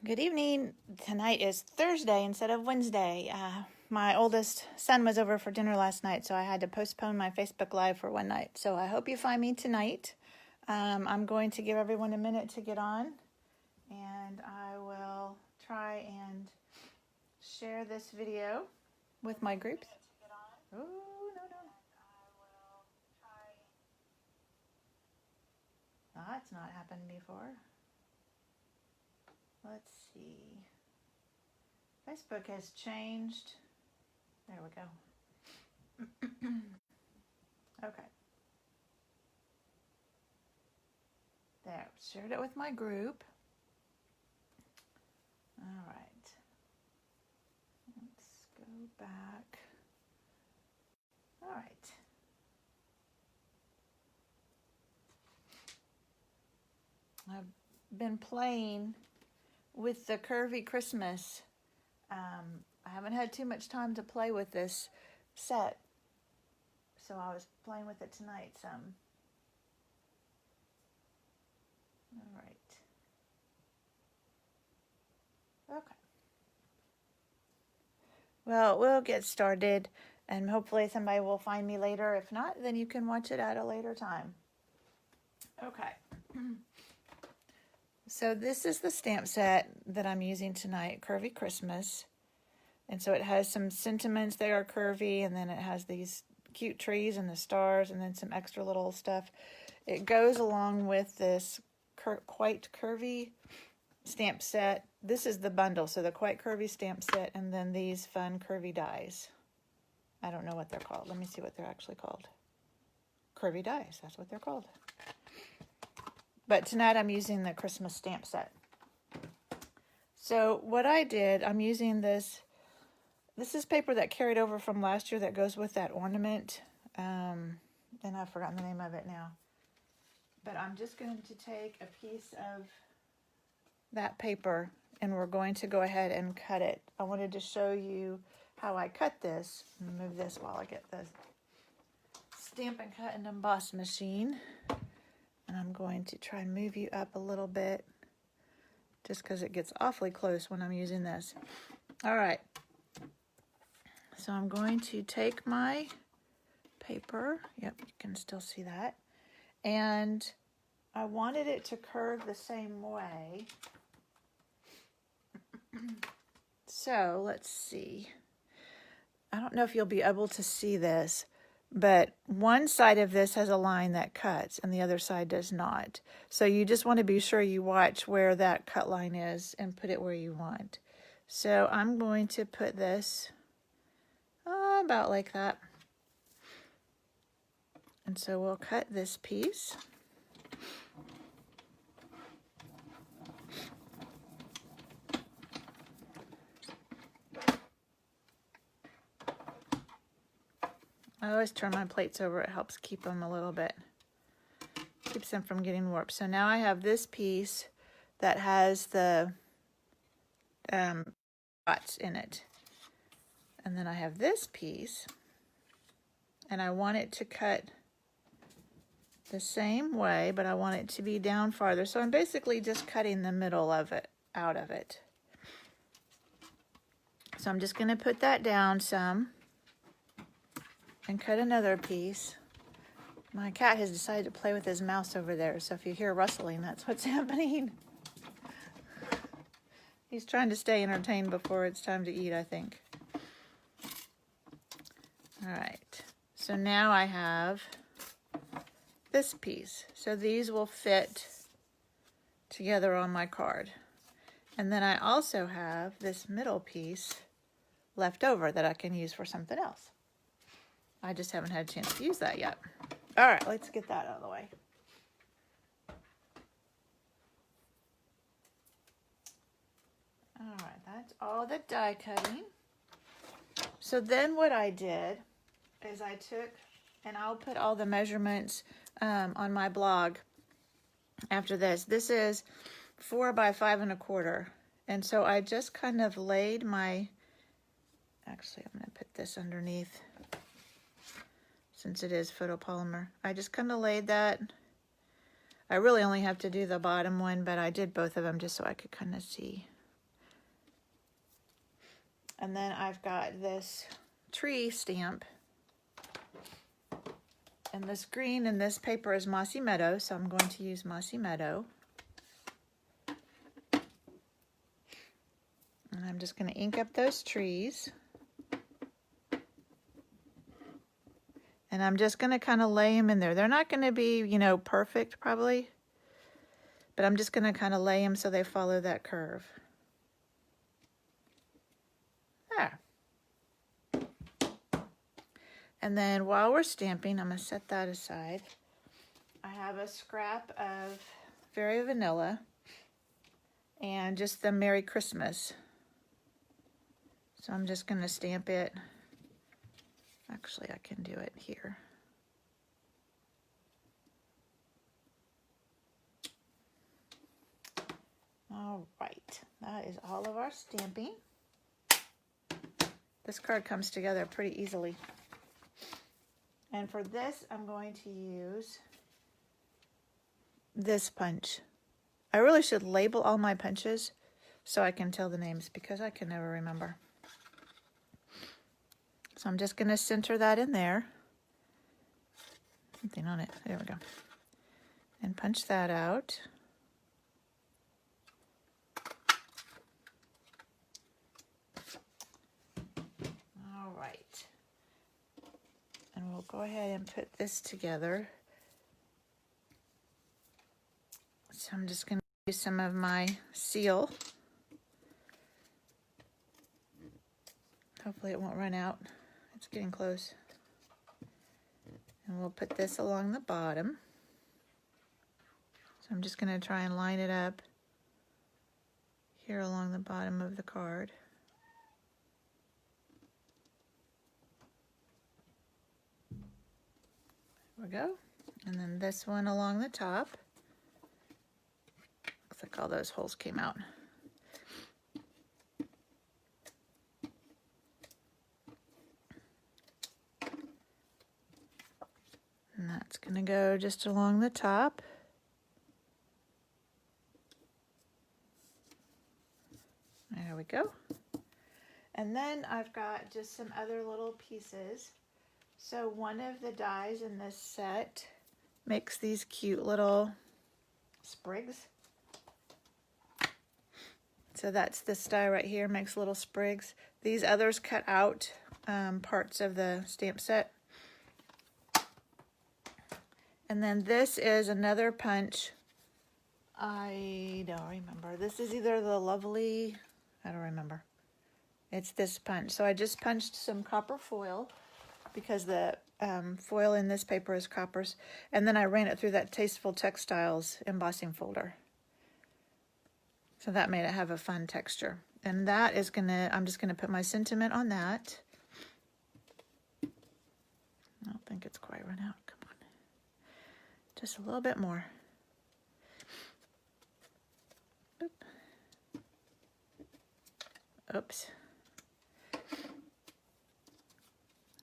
Good evening. Tonight is Thursday instead of Wednesday. My oldest son was over for dinner last night, so I had to postpone my Facebook Live for one night. So I hope you find me tonight. I'm going to give everyone a minute to get on, and I will try and share this video with my groups. Oh, no. That's not happened before. Let's see. Facebook has changed. There we go. Okay. There, shared it with my group. All right. Let's go back. All right. I've been playing with the Curvy Christmas. I haven't had too much time to play with this set, so I was playing with it tonight some. All right. Okay. Well, we'll get started, and hopefully somebody will find me later. If not, then you can watch it at a later time. Okay. So this is the stamp set that I'm using tonight, Curvy Christmas. And so it has some sentiments that are curvy, and then it has these cute trees and the stars, and then some extra little stuff. It goes along with this Quite Curvy stamp set. This is the bundle, so the Quite Curvy stamp set, and then these fun curvy dies. I don't know what they're called. Let me see what they're actually called. Curvy dies, that's what they're called. But tonight I'm using the Christmas stamp set. So what I did, I'm using this is paper that carried over from last year that goes with that ornament. And I've forgotten the name of it now. But I'm just going to take a piece of that paper and we're going to go ahead and cut it. I wanted to show you how I cut this. Move this while I get the Stamp and Cut and Emboss machine. And I'm going to try and move you up a little bit just because it gets awfully close when I'm using this. All right. So I'm going to take my paper. Yep, you can still see that. And I wanted it to curve the same way. So let's see. I don't know if you'll be able to see this, but one side of this has a line that cuts and the other side does not. So you just want to be sure you watch where that cut line is and put it where you want. So I'm going to put this about like that. And so we'll cut this piece. I always turn my plates over. It helps keep them a little bit, keeps them from getting warped. So now I have this piece that has the dots in it. And then I have this piece, and I want it to cut the same way, but I want it to be down farther. So I'm basically just cutting the middle of it out of it. So I'm just going to put that down some and cut another piece. My cat has decided to play with his mouse over there, so if you hear rustling, that's what's happening. He's trying to stay entertained before it's time to eat, I think. All right, so now I have this piece. So these will fit together on my card. And then I also have this middle piece left over that I can use for something else. I just haven't had a chance to use that yet. All right, let's get that out of the way. All right, that's all the die cutting. So then what I did is I took, and I'll put all the measurements on my blog after this. This is 4 by 5 1/4. And so I just kind of laid my, actually I'm going to put this underneath since it is photopolymer. I just kind of laid that. I really only have to do the bottom one, but I did both of them just so I could kind of see And then I've got this tree stamp. And this green in this paper is Mossy Meadow, so I'm going to use Mossy Meadow. And I'm just going to ink up those trees. And I'm just going to kind of lay them in there. They're not going to be, you know, perfect probably, but I'm just going to kind of lay them so they follow that curve. There. And then while we're stamping, I'm going to set that aside. I have a scrap of Very Vanilla and just the Merry Christmas. So I'm just going to stamp it. Actually, I can do it here. All right, that is all of our stamping. This card comes together pretty easily. And for this, I'm going to use this punch. I really should label all my punches so I can tell the names because I can never remember. So I'm just going to center that in there. Something on it. There we go. And punch that out. All right. And we'll go ahead and put this together. So I'm just going to use some of my seal. Hopefully it won't run out. It's getting close. And we'll put this along the bottom. So I'm just going to try and line it up here along the bottom of the card. There we go. And then this one along the top. Looks like all those holes came out. And that's going to go just along the top. There we go. And then I've got just some other little pieces. So one of the dies in this set makes these cute little sprigs. So that's this die right here, makes little sprigs. These others cut out parts of the stamp set. And then this is another punch. I don't remember. This is either the Lovely, I don't remember. It's this punch. So I just punched some copper foil because the foil in this paper is coppers. And then I ran it through that Tasteful Textiles embossing folder. So that made it have a fun texture. And that is gonna, I'm just gonna put my sentiment on that. I don't think it's quite run out. Come on. Just a little bit more. Oop. Oops.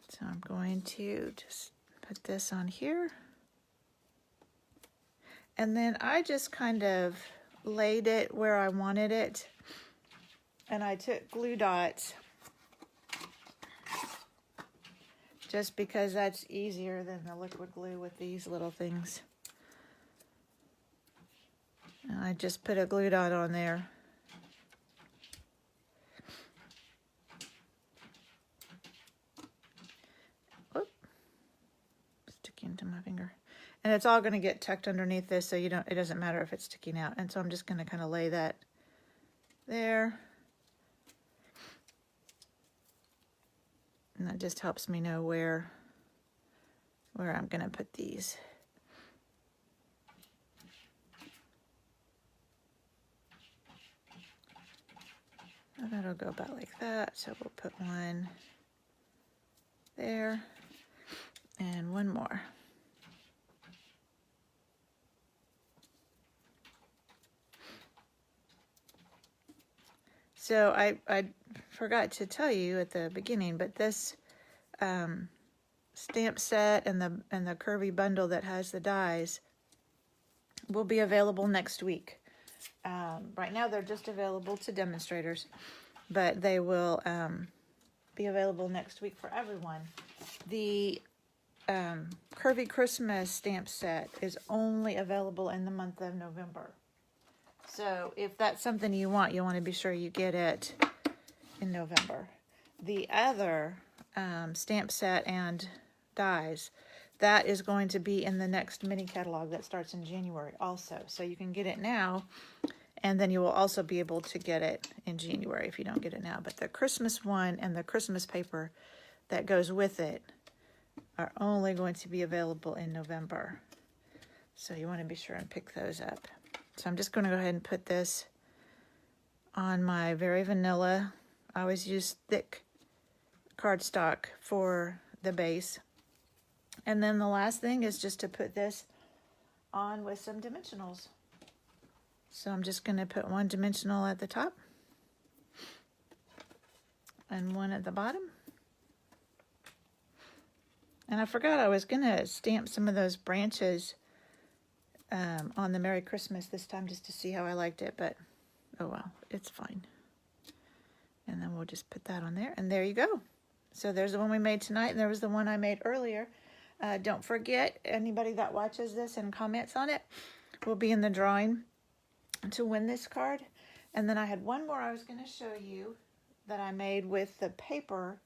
So I'm going to just put this on here. And then I just kind of laid it where I wanted it. And I took glue dots just because that's easier than the liquid glue with these little things. And I just put a glue dot on there. Oop. Sticking to my finger. And it's all going to get tucked underneath this, so it doesn't matter if it's sticking out. And so I'm just going to kind of lay that there. And that just helps me know where I'm going to put these. So that'll go about like that. So we'll put one there and one more. So I forgot to tell you at the beginning, but this stamp set and the Curvy bundle that has the dies will be available next week. Right now they're just available to demonstrators. but they will be available next week for everyone. The Curvy Christmas stamp set is only available in the month of November. So if that's something you want to be sure you get it in November. The other stamp set and dies, that is going to be in the next mini catalog that starts in January also. So you can get it now, and then you will also be able to get it in January if you don't get it now. But the Christmas one and the Christmas paper that goes with it are only going to be available in November. So you want to be sure and pick those up. So I'm just going to go ahead and put this on my very vanilla. I always use thick cardstock for the base. And then the last thing is just to put this on with some dimensionals. So I'm just going to put one dimensional at the top and one at the bottom. And I forgot I was going to stamp some of those branches on the Merry Christmas this time just to see how I liked it, but oh well, it's fine. And then we'll just put that on there, and there you go. So there's the one we made tonight, and there was the one I made earlier. Don't forget, anybody that watches this and comments on it will be in the drawing to win this card. And then I had one more I was going to show you that I made with the paper.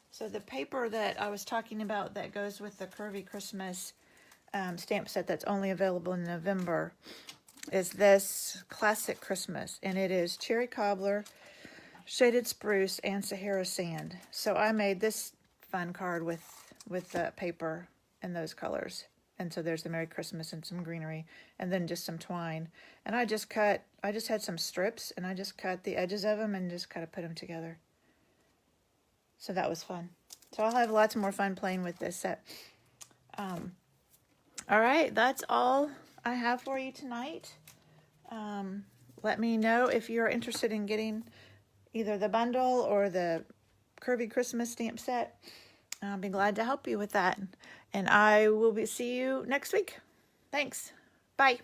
So the paper that I was talking about that goes with the Curvy Christmas stamp set that's only available in November is this Classic Christmas, and it is Cherry Cobbler, Shaded Spruce, and Sahara Sand. So I made this fun card with the paper and those colors. And so there's the Merry Christmas and some greenery, and then just some twine. And I just had some strips, and I just cut the edges of them and just kind of put them together. So that was fun. So I'll have lots more fun playing with this set. All right, that's all I have for you tonight. Let me know if you're interested in getting either the bundle or the Curvy Christmas stamp set. I'll be glad to help you with that. And I will see you next week. Thanks. Bye.